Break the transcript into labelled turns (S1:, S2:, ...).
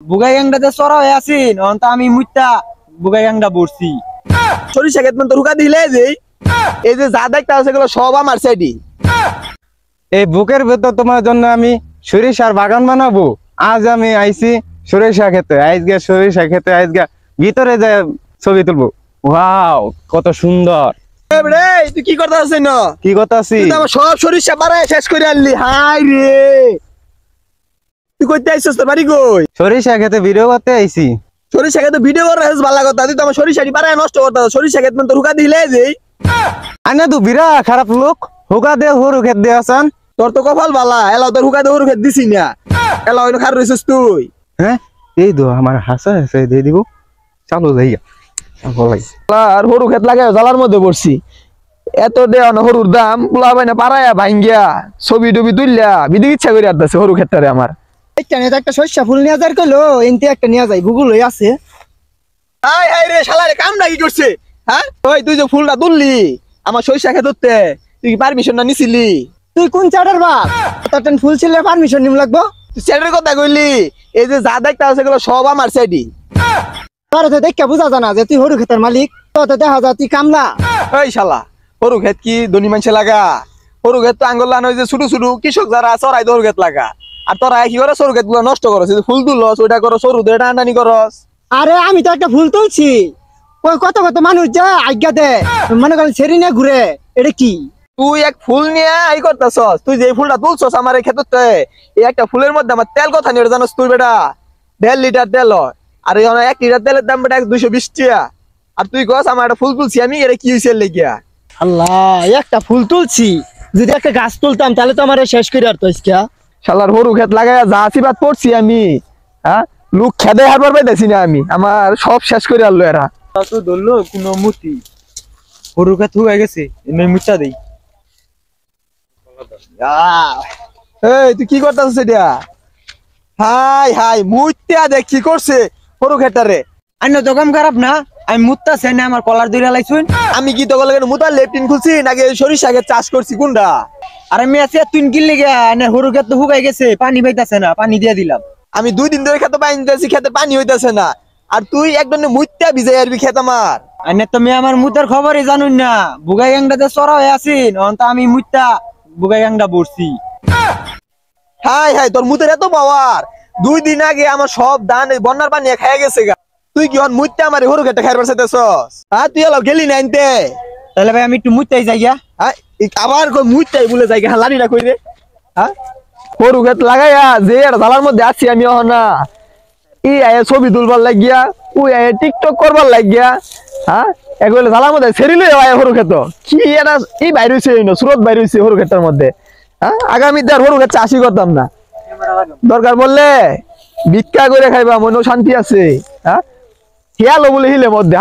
S1: বুগাই গ্যাংটাতে চড়া হয়ে আছিন তো আমি মুইতা বুগাই গ্যাংটা বসছি।
S2: সরিষা ক্ষেত মানে হুকা দিলে এই যে যা দেখতে আছে সেগুলো সব আমার সাইডি।
S3: এই বুকের ভেতর তোমার জন্য আমি সরিষার বাগান বানাবো। আজ আমি আইছি সরিষা খেতে, আজকে সরিষা খেতে, আজকে ভিতরে যে ছবি তুলবো। ওয়াও কত সুন্দর।
S2: তুই কি করতে আছিস না?
S3: কি কথা আছি?
S2: তুই তো আমার সব সরিষা বাড়ায় শেষ করে আনলি। হাই রে, তুই কইতে আইছিস তোর বাড়ি কই?
S3: সরিষা খেতে ভিডিও করতে আইছি।
S2: সরিষা ক্ষেত ভিডিও করে ভালো কথা, তুই তো আমার সরিষাটি বাড়ায় নষ্ট করতে। সরিষা ক্ষেত মানে হুকা দিলে
S3: আনা তো বিরা খারাপ লোক, হুকা দে হরু খেত দে আসান।
S2: তোর তো কপাল বালা, এলাও তোর হুকা দিয়ে হরু ক্ষেত দিছি না, এলাও খার রইছিস তুই।
S3: হ্যাঁ এই দো আমার হাসা হাসা দিয়ে দিব। চালু যাইয়া
S2: আর হরু ক্ষেত লাগাই জালার মধ্যে পড়ছি। এত দেওয়া না হরুর দাম, পোলা বাইনা পাড়ায়া ভাঙ্গিয়া ছবি টবি তুললা বিদিক ইচ্ছা করে আসতেছে হরু ক্ষেতটারে আমার।
S1: একটা শস্য ফুল নিয়ে যার কইলো এনতে একটা নিয়ে যাই ভূগোল হয়ে আছে।
S2: হাই হাই রে শালারে কামটা কি করছে? হ্যাঁ ওই তুই যে ফুলটা তুললি আমার সরিষা ক্ষেততে, তুই কি পারমিশন না নিছিলি?
S1: তুই কোন চাটার বাপ? তোর ফুল ছিলে পারমিশন নিম লাগবো?
S2: তুই সেটার কথা কইলি? এই যে যা দেখতে আছে সেগুলো সব আমার সাইডি।
S1: তোর তো দেখে বুঝা জানা যে তুই হরু ক্ষেতের মালিক, তো দেখা যা তুই কামলা।
S2: ওই শালা, হরু ক্ষেত কি ধনী মানুষে লাগা? হরু ক্ষেত তো আঙ্গুল লাগানো যে ছোট ছোট কৃষক যারা চড়াই হরু ক্ষেত লাগা। আর তোরা কি করে সরু ক্ষেত গুলো নষ্ট করস? ফুল তুলস ওইটা করো, সরু দিয়ে টানাটানি করস।
S1: আরে আমি তো একটা ফুল তুলছি, ওই কত কত মানুষ যা আজ্ঞা দে মনে করেন সেরি নিয়ে ঘুরে। এটা কি
S2: তুই এক ফুল নিয়ে আই করতেছস? তুই যে ফুলটা তুলছস আমার এই ক্ষেততে, এই একটা ফুলের মধ্যে আমার তেল কথা নিয়ে জানোস তুই বেটা? 1.5 লিটার তেল হয়। আর এই 1 লিটার তেলের দাম বেটা 220 টাকা। আর তুই কস আমার একটা ফুল তুলছি আমি, এটা কি হইছে লেগিয়া?
S1: আল্লাহ, একটা ফুল তুলছি, যদি একটা গাছ তুলতাম তাহলে তো আমার শেষ করে আর তো ইসকা।
S2: শালার হরু ক্ষেত লাগাইয়া যা আশীর্বাদ পড়ছি আমি, হ্যাঁ লোক খেদে হারবার পাইতেছি না আমি, আমার সব শেষ করে আনলো এরা।
S1: তো ধরলো কোনো মুতি হরু ক্ষেত হয়ে গেছে, এমনি মুচা দেই।
S2: এই তুই কি করতেছিস এটা? হাই হাই মুইত্যা দেখ কি করছে হরু ক্ষেতটারে।
S1: আন্য তো কাম খারাপ না, আমি মুত্তা চাই না, আমার কলার দইরা লাইছুন।
S2: আমি কি তোকে লাগে মুতার লেপটিন খুলছি নাকি সরিষা ক্ষেত চাষ করছি কোনটা?
S1: আর আমি আছি তুই কিনলে গিয়া না, হরু ক্ষেত তো হুকাই গেছে, পানি পাইতাছে না, পানি দিয়ে দিলাম।
S2: আমি 2 দিন ধরে খেতে পানি দিতেছি, খেতে পানি হইতেছে না। আর তুই একদম মুইত্যা ভিজাই আরবি খেত আমার।
S1: আন্য তুমি আমার মুতার খবরই জানুন না, বুগাই গ্যাংটাতে চড়া হয়ে আছিন তো আমি মুত্তা বুগাই গ্যাংটা বসছি।
S2: হাই হাই তোর মুতের এত পাওয়ার! 2 দিন আগে আমার সব ধান এই বন্যার পানি খেয়ে গেছে গা। তুই কি হন মুইত্যা আমার হরু ক্ষেতটা খাইবার চাইতেছস? হ্যাঁ তুই এলাও গেলি না আনতে।
S1: তাহলে ভাই আমি একটু মুত্তাই যাই গিয়া।
S2: হ্যাঁ আবার কই মুইত্যা বলে যাই গা, লানি না কই রে। হ্যাঁ হরু ক্ষেত লাগাইয়া যে আর জালার মধ্যে আছি আমি না, ই আয়ে ছবি তুলবার লাগিয়া, ওই আয়ে টিকটক করবার লাগিয়া, হ্যাঁ এগুলো জালার মধ্যে ছেড়িলে আয়ে হরু ক্ষেত কি এটা এই বাইর হইছে না, সুরত বাইর হইছে হরু ক্ষেতের মধ্যে। হ্যাঁ আগামী আর হরু ক্ষেত চাষই করতাম না, দরকার বললে ভিক্ষা করে খাইবা, মনেও শান্তি আছে। হ্যাঁ খেয়ালো বলে হিলে মধ্যে।